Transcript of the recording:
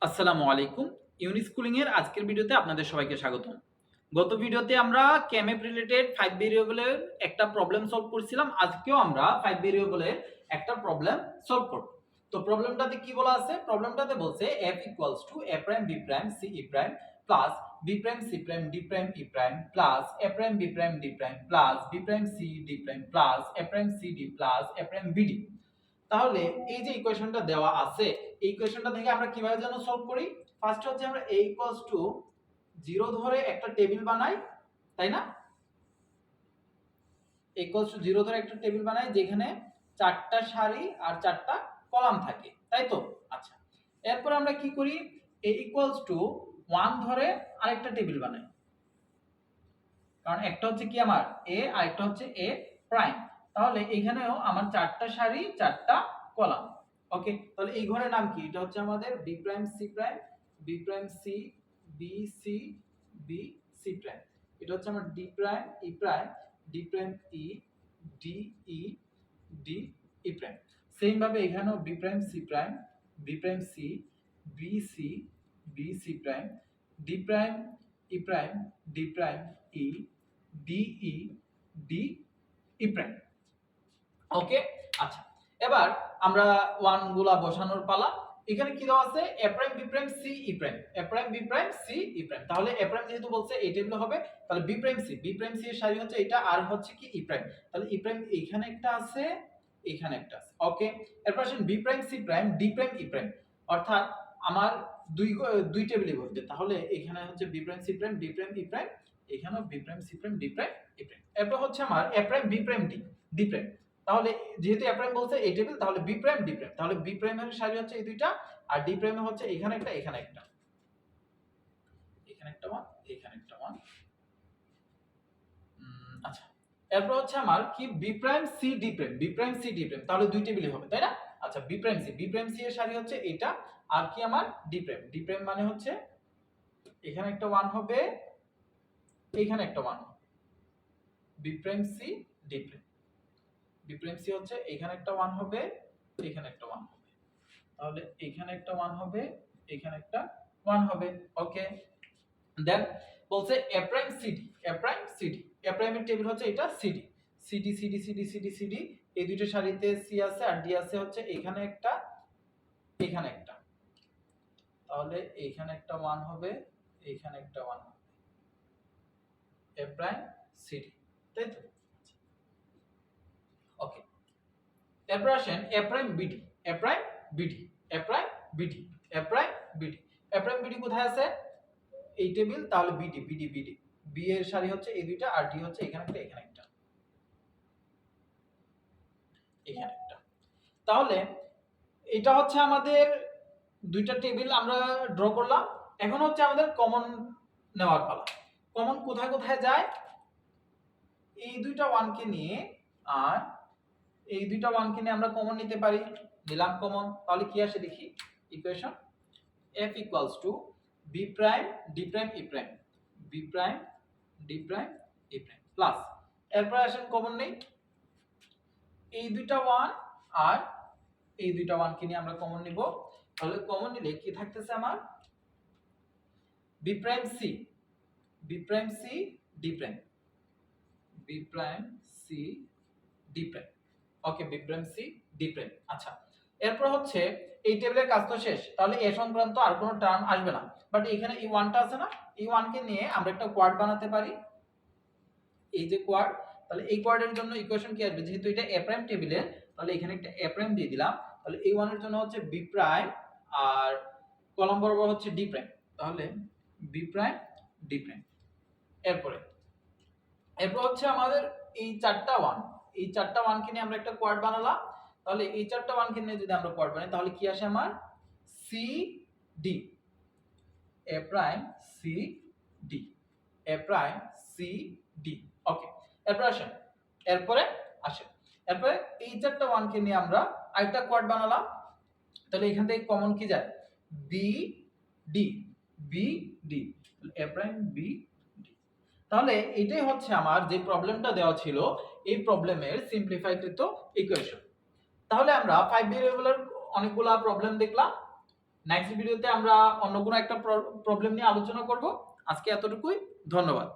আসসালামু আলাইকুম। ইউনিস্কুলিং এর আজকের ভিডিওতে আপনাদের সবাইকে স্বাগতম। গত ভিডিওতে আমরা কেএমএফ রিলেটেড 5 ভেরিয়েবলের একটা প্রবলেম সলভ করছিলাম। আজকেও আমরা 5 ভেরিয়েবলের একটা প্রবলেম সলভ করব। তো প্রবলেমটাতে কি বলা আছে? প্রবলেমটাতে বলছে f a prime b prime c e prime plus b prime c prime d prime e prime plus a prime b prime d prime plus b prime c d prime plus a prime c d plus a prime b d। তাহলে এই যে ইকুয়েশনটা দেওয়া আছে, এই ইকুয়েশনটা থেকে আমরা কিভাবে যেন সলভ করি? ফার্স্ট হচ্ছে আমরা a 0 ধরে একটা টেবিল বানাই, তাই না? a 0 ধরে একটা টেবিল বানাই যেখানে 4টা সারি আর 4টা কলাম থাকে, তাই তো? আচ্ছা, এরপর আমরা কি করি? a 1 ধরে আরেকটা টেবিল বানাই, কারণ একটা হচ্ছে কি আমার a আর একটা হচ্ছে a প্রাইম। তাহলে এখানেও আমার 4টা সারি 4টা কলাম। ওকে, তাহলে এই ঘরের নাম কি? এটা হচ্ছে আমাদের b prime c prime b prime c b c b c prime. এটা হচ্ছে আমার d prime e prime d prime e d e d e prime. Same ভাবে এখানেও b prime c prime b prime c b c b c prime d prime e prime d prime e d e d e prime. Okay, আচ্ছা, এবার আমরা one গুলা বসানোর পালা। এখানে কি দেওয়া আছে? a prime b prime c e prime, a prime b prime c e prime. তাহলে a প্রাইম যেহেতু বলছে এই টেবিলে হবে, তাহলে b প্রাইম c এর সারি হচ্ছে এটা, আর হচ্ছে কি e প্রাইম। তাহলে e প্রাইম এখানে একটা আছে, এখানে একটা আছে। ওকে, এরপর আসেন b prime c prime d prime e prime, অর্থাৎ আমার দুই টেবিলে বসবে। তাহলে এখানে হচ্ছে b prime c prime d prime e prime, এখানেও b prime c prime d prime e prime. এরপর হচ্ছে আমার a prime b prime d prime. তাহলে যেহেতু a প্রাইম বলছে এই টেবিল, তাহলে b প্রাইম d প্রাইম। তাহলে b প্রাইমের সারি হচ্ছে এই দুইটা, আর d প্রাইমে হচ্ছে এখানে একটা, এখানে একটা, এখানে একটা 1, এখানে একটা 1। আচ্ছা, এরপর হচ্ছে আমার কি b prime c d prime, b prime c d prime. তাহলে দুই টেবিলে হবে, তাই না? আচ্ছা, b প্রাইম c এর সারি হচ্ছে এটা, আর কি আমার d প্রাইম মানে হচ্ছে এখানে একটা 1 হবে, এখানে একটা 1 হবে। b prime c d prime, b prime c হচ্ছে এখানে একটা 1 হবে, এখানে একটা 1 হবে। তাহলে এখানে একটা 1 হবে, এখানে একটা 1 হবে। ওকে, দেন বলছে a prime cd, a prime cd, a প্রাইমের টেবিল হচ্ছে এটা cd, cd cd cd cd cd। এই দুইটা সারিতে c আছে আর d আছে হচ্ছে এখানে একটা, এখানে একটা। তাহলে এখানে একটা 1 হবে, এখানে একটা 1 হবে, a প্রাইম cd, তাই তো? ওকে, এরপর আসেন a prime bd, a prime bd, a prime bd, a prime bd। a prime bd কোথায় আছে? এই টেবিল, তাহলে bd bd bd, b এর সারি হচ্ছে এই দুইটা, আর d হচ্ছে এখানে একটা, এখানে একটা, এখানে একটা। তাহলে এটা হচ্ছে আমাদের দুইটা টেবিল আমরা ড্র করলাম। এখন হচ্ছে আমাদের কমন নেওয়ার পালা। কমন কোথায় কোথায় যায়? এই দুইটা 1 কে নিয়ে আর এই দুইটা 1 কে নিয়ে আমরা কমন নিতে পারি। নিলাম কমন, তাহলে কি আসে দেখি equation. f b prime d prime e prime, b prime d prime e prime plus, এরপর আসেন কমন নেই, এই দুইটা 1 আর এই দুইটা 1 কে নিয়ে আমরা কমন নিব। তাহলে কমন নিলে কি থাকতেছে আমার? b prime c, b prime c d prime, b prime c d prime. Okay, b prime c d prime. আচ্ছা, এরপর হচ্ছে এই টেবিলের কাজ তো শেষ, তাহলে এ সংক্রান্ত আর কোনো টার্ম আসবে না। বাট এখানে এই 1 টা আছে না, এই 1 কে নিয়ে আমরা একটা কোয়াড বানাতে পারি, এই যে কোয়াড। তাহলে এই কোয়াডের জন্য ইকুয়েশন কি আসবে? যেহেতু এটা a প্রাইম টেবিলের, তাহলে এখানে একটা a প্রাইম দিয়ে দিলাম। তাহলে এই 1 এর জন্য হচ্ছে b প্রাইম, আর কলাম বরাবর হচ্ছে d প্রাইম। তাহলে b প্রাইম d প্রাইম। এরপর হচ্ছে আমাদের এই চারটা 1, এই চারটা 1 কে নিয়ে আমরা একটা কোয়াড বানালাম। তাহলে এই চারটা 1 কে নিয়ে যদি আমরা কোয়াড বানাই, তাহলে কি আসে আমার? c d, a prime c d, a prime c d। ওকে, এরপরে আসেন এরপরে এই চারটা 1 কে নিয়ে আমরা আরেকটা কোয়াড বানালাম। তাহলে এখান থেকে কমন কি যায়? b d, b d, a prime b d। তাহলে এটাই হচ্ছে আমার যে প্রবলেমটা দেওয়া ছিল, এই প্রবলেমের সিম্পলিফাইকৃত ইকুয়েশন। তাহলে আমরা 5 ভেরিয়েবলের অনেকগুলা প্রবলেম দেখলাম। নেক্সট ভিডিওতে আমরা অন্য কোনো একটা প্রবলেম নিয়ে আলোচনা করব। আজকে এতটুকুই, ধন্যবাদ।